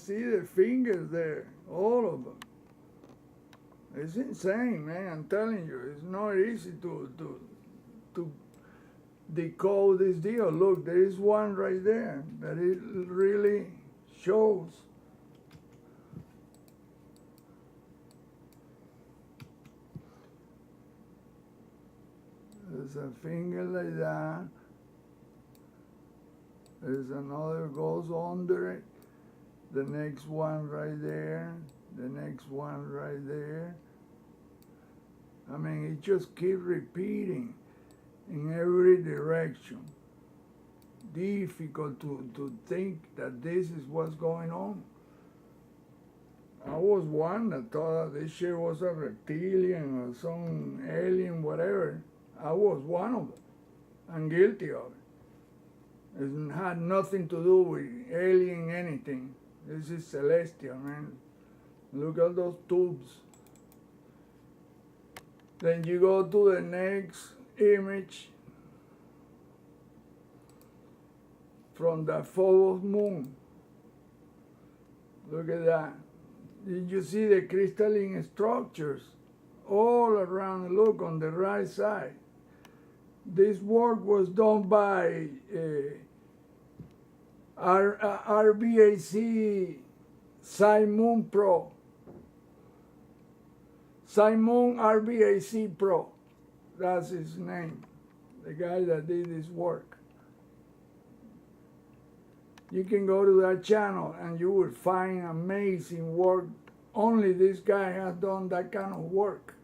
see the fingers there, all of them. It's insane, man. I'm telling you, it's not easy to decode this deal. Look, there is one right there that it really shows. There's a finger like that. There's another goes under it. The next one right there. The next one right there. I mean, it just keeps repeating in every direction. Difficult to think that this is what's going on. I was one that thought that this shit was a reptilian or some alien, whatever. I was one of them. I'm guilty of it. It had nothing to do with alien anything. This is celestial, man. Look at those tubes. Then you go to the next image from the Phobos moon. Look at that. Did you see the crystalline structures all around? Look on the right side. This work was done by RBAC Simon Pro. Simon RBAC Pro. That's his name. The guy that did this work. You can go to that channel and you will find amazing work. Only this guy has done that kind of work.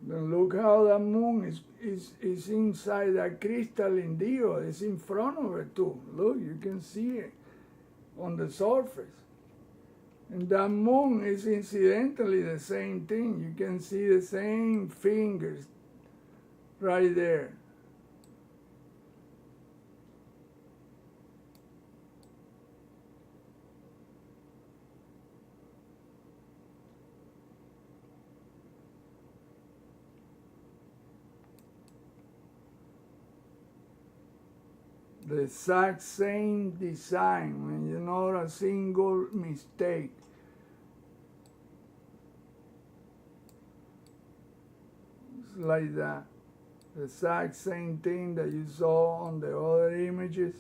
Then look how the moon is inside that crystalline deal. It's in front of it too. Look, you can see it on the surface. And that moon is incidentally the same thing. You can see the same fingers right there. The exact same design, when you not a single mistake. It's like that. The exact same thing that you saw on the other images.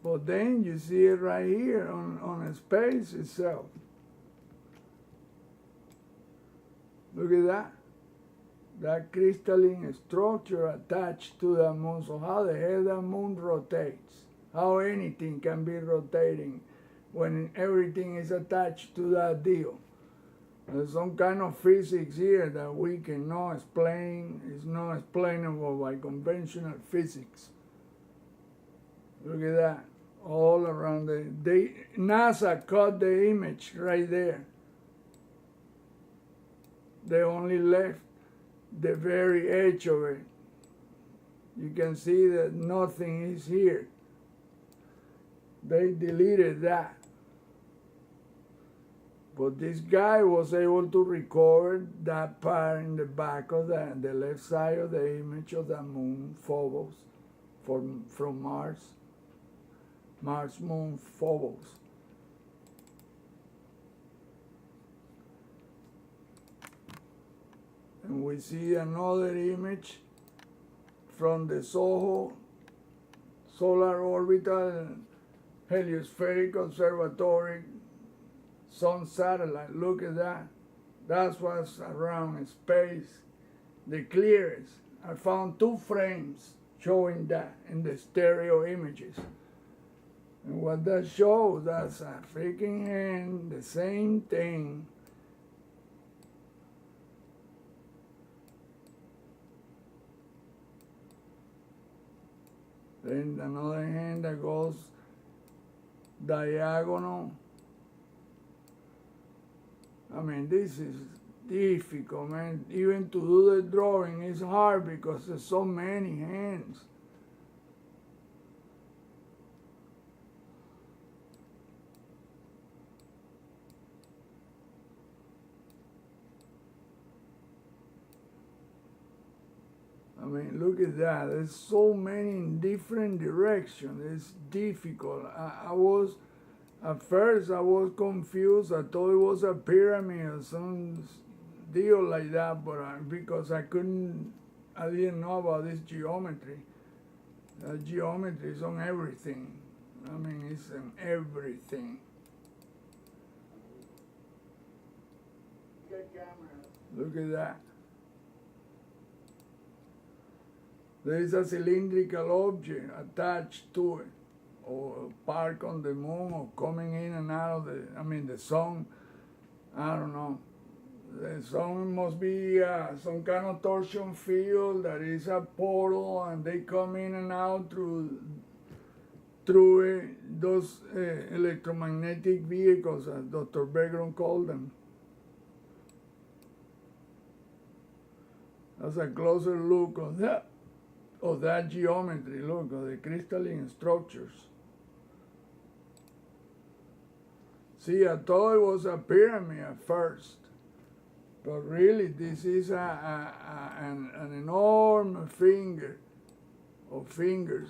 But then you see it right here on a space itself. Look at that. That crystalline structure attached to the moon. So how the hell the moon rotates? How anything can be rotating when everything is attached to that deal? There's some kind of physics here that we cannot explain. It's not explainable by conventional physics. Look at that. All around NASA caught the image right there. They only left the very edge of it. You can see that nothing is here. They deleted that. But this guy was able to record that part in the back of the left side of the image of the moon Phobos from Mars. Mars moon Phobos. And we see another image from the SOHO Solar Orbital Heliospheric Observatory Sun Satellite. Look at that. That's what's around in space. The clearest. I found 2 frames showing that in the stereo images. And what that shows, that's a freaking hand, the same thing. Then another hand that goes diagonal. I mean, this is difficult, man. Even to do the drawing is hard because there's so many hands. I mean, look at that. There's so many in different directions. It's difficult. At first, I was confused. I thought it was a pyramid or some deal like that, but because I didn't know about this geometry. Geometry is on everything. I mean, it's in everything. Look at that. There is a cylindrical object attached to it, or parked on the moon, or coming in and out of the sun. I don't know. The sun must be some kind of torsion field that is a portal, and they come in and out through those electromagnetic vehicles, as Dr. Bergeron called them. That's a closer look of that geometry, look, of the crystalline structures. See, I thought it was a pyramid at first, but really this is an enormous finger of fingers.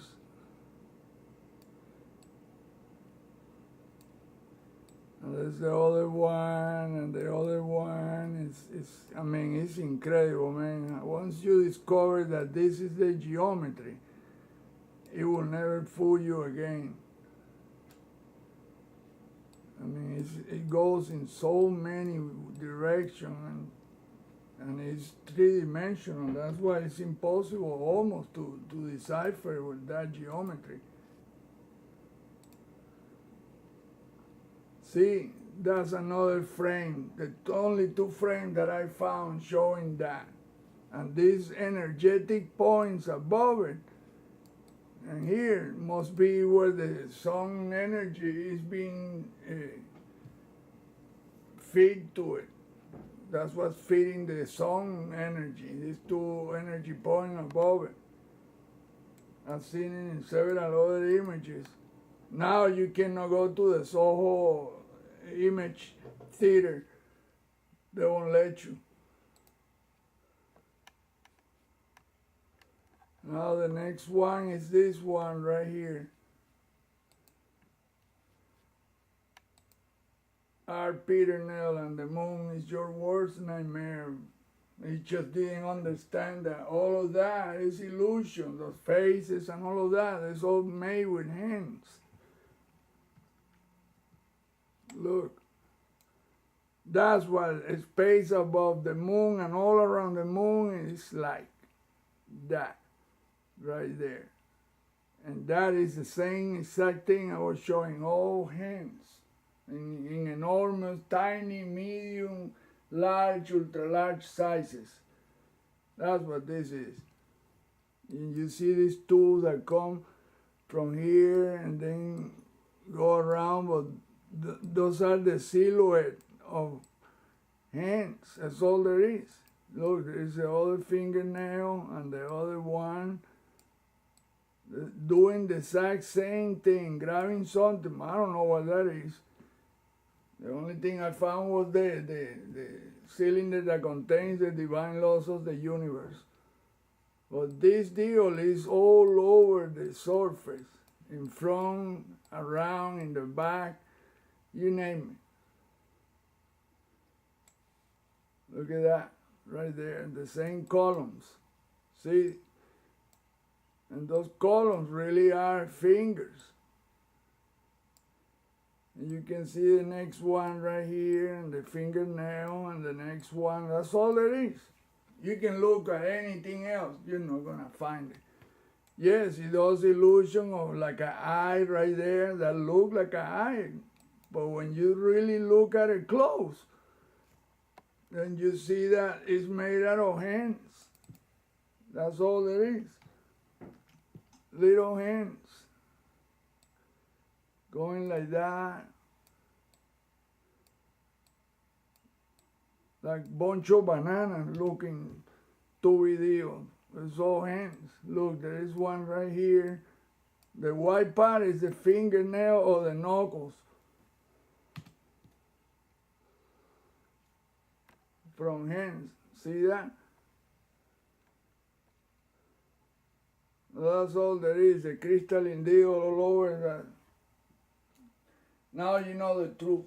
And there's the other one, and the other one. It's incredible, man. Once you discover that this is the geometry, it will never fool you again. I mean, it goes in so many directions, and it's three-dimensional. That's why it's impossible almost to decipher with that geometry. See, that's another frame, the only two frames that I found showing that. And these energetic points above it, and here must be where the sun energy is being fed to it. That's what's feeding the sun energy, these two energy points above it. I've seen it in several other images. Now you cannot go to the Soho image theater. They won't let you. Now the next one is this one right here. R. Peter Nell, and the moon is your worst nightmare. He just didn't understand that all of that is illusion. Those faces and all of that is all made with hands. Look, that's what space above the moon and all around the moon is like. That, right there. And that is the same exact thing I was showing, all hands, in enormous, tiny, medium, large, ultra-large sizes. That's what this is. And you see these tools that come from here and then go around, but those are the silhouette of hands. That's all there is. Look, there's the other fingernail and the other one doing the exact same thing, grabbing something. I don't know what that is. The only thing I found was the cylinder that contains the divine laws of the universe. But this deal is all over the surface, in front, around, in the back, you name it. Look at that, right there, the same columns. See? And those columns really are fingers. And you can see the next one right here, and the fingernail, and the next one. That's all there is. You can look at anything else, you're not going to find it. Yes, it does illusion of like an eye right there that look like an eye. But when you really look at it close, then you see that it's made out of hands. That's all there is. Little hands. Going like that. Like bunch of bananas looking two deal. It's all hands. Look, there is one right here. The white part is the fingernail or the knuckles. From hands. See that? That's all there is, a crystalline deal all over that. Now you know the truth.